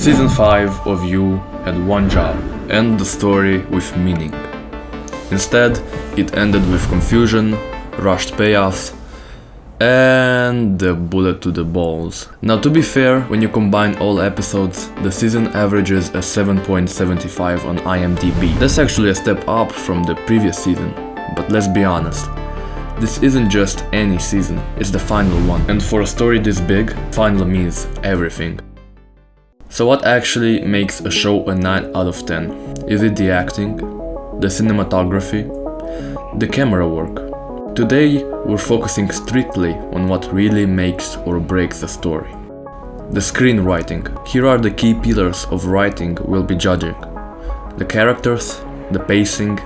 Season 5 of You had one job: end the story with meaning. Instead, it ended with confusion, rushed payoffs, and the bullet to the balls. Now, to be fair, when you combine all episodes, the season averages a 7.75 on IMDb. That's actually a step up from the previous season, but let's be honest, this isn't just any season, it's the final one. And for a story this big, final means everything. So what actually makes a show a 9 out of 10? Is it the acting, the cinematography, the camera work? Today, we're focusing strictly on what really makes or breaks a story. The screenwriting. Here are the key pillars of writing we'll be judging: the characters, the pacing,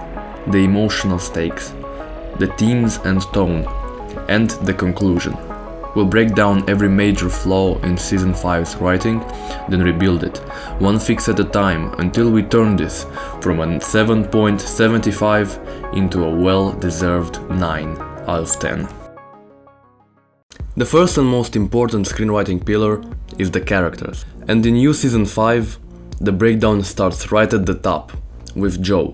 the emotional stakes, the themes and tone, and the conclusion. We'll break down every major flaw in Season 5's writing, then rebuild it, one fix at a time, until we turn this from a 7.75 into a well-deserved 9 out of 10. The first and most important screenwriting pillar is the characters. And in new Season 5, the breakdown starts right at the top, with Joe.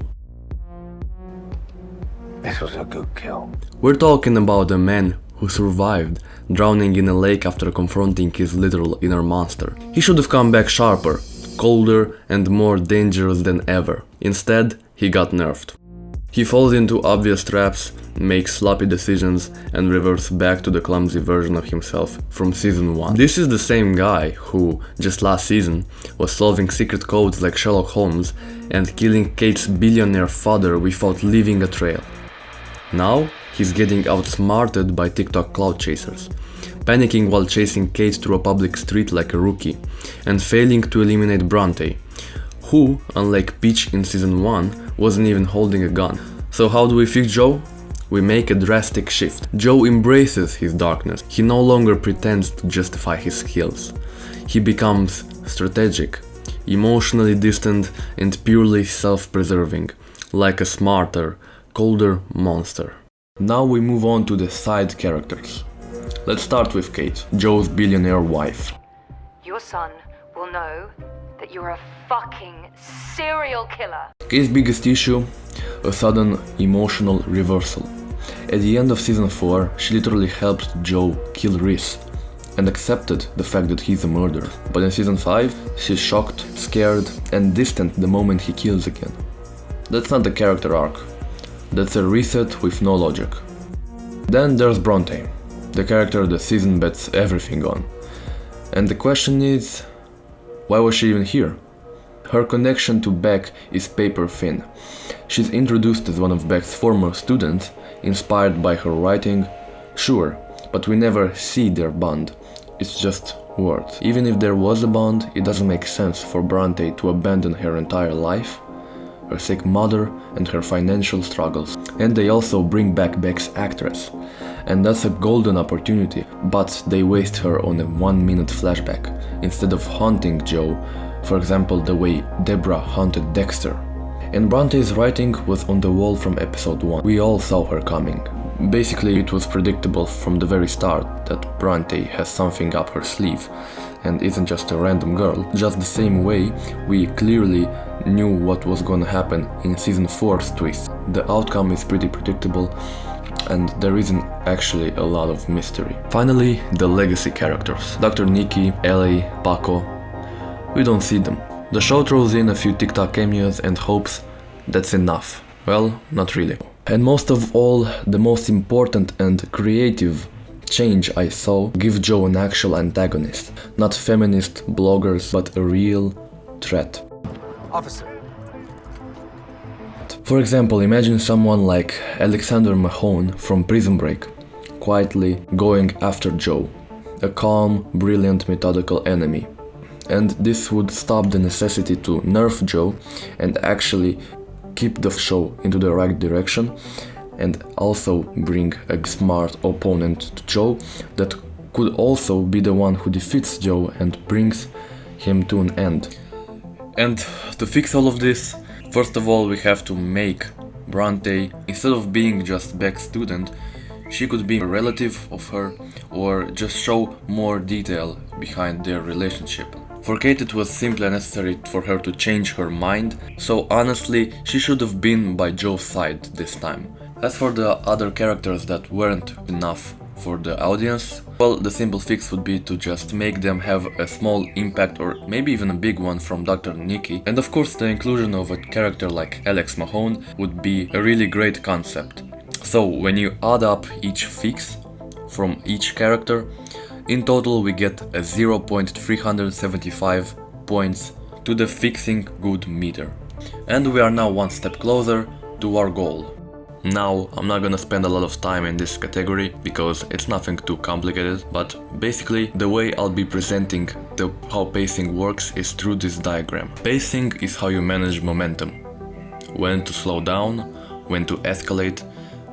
This was a good kill. We're talking about a man who survived drowning in a lake after confronting his literal inner monster. He should have come back sharper, colder, and more dangerous than ever. Instead, he got nerfed. He falls into obvious traps, makes sloppy decisions, and reverts back to the clumsy version of himself from Season 1. This is the same guy who, just last season, was solving secret codes like Sherlock Holmes and killing Kate's billionaire father without leaving a trail. Now, he's getting outsmarted by TikTok cloud chasers, panicking while chasing Kate through a public street like a rookie, and failing to eliminate Bronte, who, unlike Peach in Season 1, wasn't even holding a gun. So how do we fix Joe? We make a drastic shift. Joe embraces his darkness. He no longer pretends to justify his skills. He becomes strategic, emotionally distant, and purely self-preserving, like a smarter, colder monster. Now we move on to the side characters. Let's start with Kate, Joe's billionaire wife. Your son will know that you're a fucking serial killer. Kate's biggest issue? A sudden emotional reversal. At the end of Season 4, she literally helped Joe kill Reese and accepted the fact that he's a murderer. But in Season 5, she's shocked, scared, and distant the moment he kills again. That's not a character arc. That's a reset with no logic. Then there's Bronte, the character the season bets everything on. And the question is, why was she even here? Her connection to Beck is paper thin. She's introduced as one of Beck's former students, inspired by her writing, sure, but we never see their bond. It's just words. Even if there was a bond, it doesn't make sense for Bronte to abandon her entire life, her sick mother, and her financial struggles. And they also bring back Beck's actress. And that's a golden opportunity, but they waste her on a 1-minute flashback, instead of haunting Joe, for example the way Deborah haunted Dexter. And Bronte's writing was on the wall from episode 1. We all saw her coming. Basically, it was predictable from the very start that Bronte has something up her sleeve and isn't just a random girl, just the same way we clearly knew what was gonna happen in Season 4's twist. The outcome is pretty predictable and there isn't actually a lot of mystery. Finally, the legacy characters. Dr. Nikki, Ellie, Paco. We don't see them. The show throws in a few TikTok cameos and hopes that's enough. Well, not really. And most of all, the most important and creative change I saw: give Joe an actual antagonist. Not feminist bloggers, but a real threat. Officer. For example, imagine someone like Alexander Mahone from Prison Break, quietly going after Joe, a calm, brilliant, methodical enemy. And this would stop the necessity to nerf Joe and actually keep the show into the right direction, and also bring a smart opponent to Joe that could also be the one who defeats Joe and brings him to an end. And to fix all of this, first of all, we have to make Bronte, instead of being just Beck's student, she could be a relative of her, or just show more detail behind their relationship. For Kate it was simply necessary for her to change her mind, so honestly she should have been by Joe's side this time. As for the other characters that weren't enough for the audience, well, the simple fix would be to just make them have a small impact or maybe even a big one from Dr. Nicky, and of course the inclusion of a character like Alex Mahone would be a really great concept. So when you add up each fix from each character, in total we get a 0.375 points to the fixing good meter. And we are now one step closer to our goal. Now, I'm not gonna spend a lot of time in this category because it's nothing too complicated, but basically the way I'll be presenting how pacing works is through this diagram. Pacing is how you manage momentum. When to slow down, when to escalate,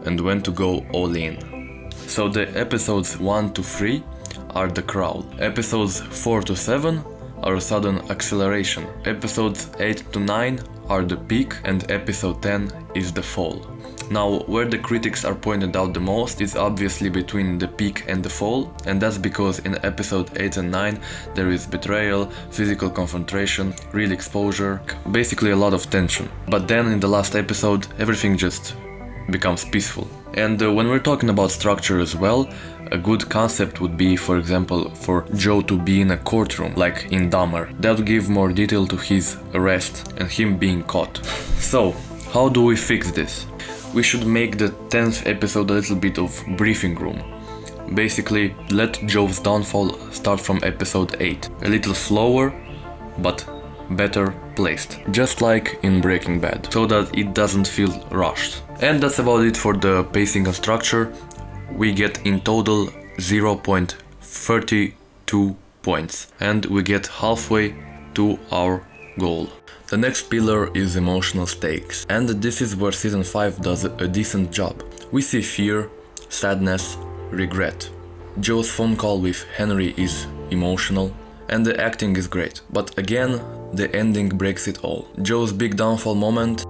and when to go all in. So the episodes 1 to 3 are the crawl. Episodes 4 to 7 are a sudden acceleration. Episodes 8 to 9 are the peak, and episode 10 is the fall. Now, where the critics are pointed out the most is obviously between the peak and the fall, and that's because in episode 8 and 9 there is betrayal, physical confrontation, real exposure, basically a lot of tension. But then in the last episode everything just becomes peaceful. And when we're talking about structure as well, a good concept would be, for example, for Joe to be in a courtroom, like in Dahmer. That would give more detail to his arrest and him being caught. So, how do we fix this? We should make the 10th episode a little bit of briefing room. Basically, let Joe's downfall start from episode 8. A little slower, but better placed. Just like in Breaking Bad, so that it doesn't feel rushed. And that's about it for the pacing and structure. We get in total 0.32 points, and we get halfway to our goal. The next pillar is emotional stakes, and this is where season 5 does a decent job. We see fear, sadness, regret. Joe's phone call with Henry is emotional, and the acting is great, but again, the ending breaks it all. Joe's big downfall moment,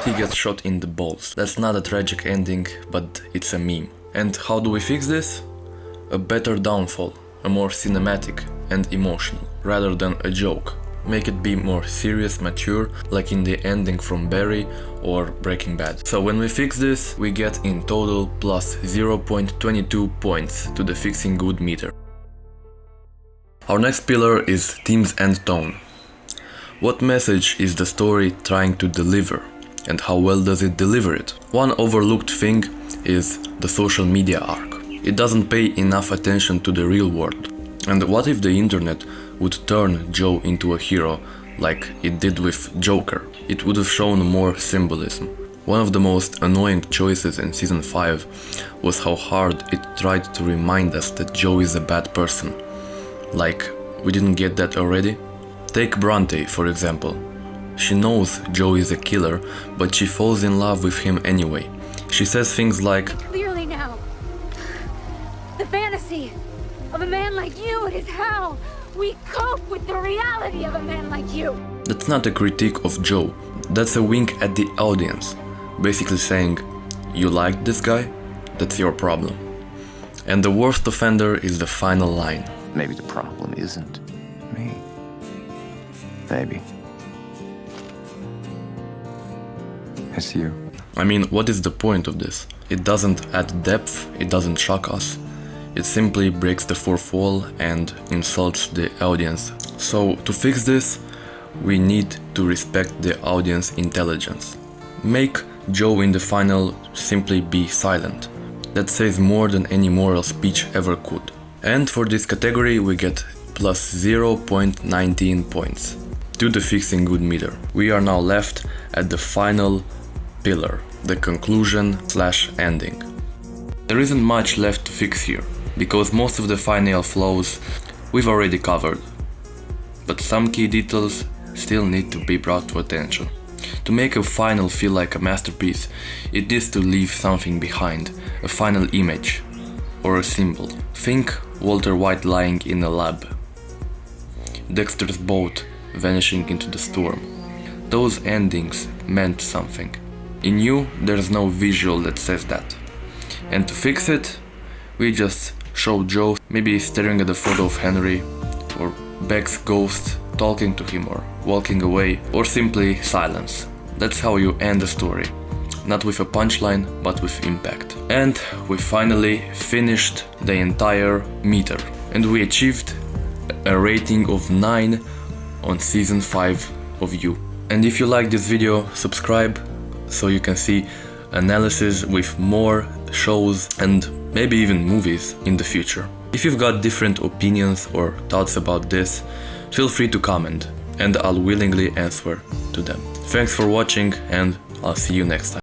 he gets shot in the balls. That's not a tragic ending, but it's a meme. And how do we fix this? A better downfall, a more cinematic and emotional, rather than a joke. Make it be more serious, mature, like in the ending from Barry or Breaking Bad. So when we fix this, we get in total plus 0.22 points to the fixing good meter. Our next pillar is themes and tone. What message is the story trying to deliver, and how well does it deliver it? One overlooked thing is the social media arc. It doesn't pay enough attention to the real world. And what if the internet would turn Joe into a hero like it did with Joker? It would have shown more symbolism. One of the most annoying choices in season 5 was how hard it tried to remind us that Joe is a bad person. Like, we didn't get that already? Take Bronte, for example. She knows Joe is a killer, but she falls in love with him anyway. She says things like, Clearly now, the fantasy of a man like you is how we cope with the reality of a man like you. That's not a critique of Joe, that's a wink at the audience. Basically saying, you like this guy? That's your problem. And the worst offender is the final line. Maybe the problem isn't me. Maybe. It's you. I mean, what is the point of this? It doesn't add depth, it doesn't shock us. It simply breaks the fourth wall and insults the audience. So, to fix this, we need to respect the audience intelligence. Make Joe in the final simply be silent. That says more than any moral speech ever could. And for this category we get plus 0.19 points to the fixing good meter. We are now left at the final pillar, the conclusion/ending. There isn't much left to fix here, because most of the final flaws we've already covered. But some key details still need to be brought to attention. To make a final feel like a masterpiece, it needs to leave something behind, a final image or a symbol. Think Walter White lying in a lab, Dexter's boat vanishing into the storm. Those endings meant something. In you, there's no visual that says that. And to fix it, we just show Joe maybe staring at the photo of Henry, or Beck's ghost talking to him or walking away, or simply silence. That's how you end a story. Not with a punchline, but with impact. And we finally finished the entire meter. And we achieved a rating of 9 on season 5 of You. And if you like this video, subscribe so you can see analysis with more shows and maybe even movies in the future. If you've got different opinions or thoughts about this, feel free to comment and I'll willingly answer to them. Thanks for watching and I'll see you next time.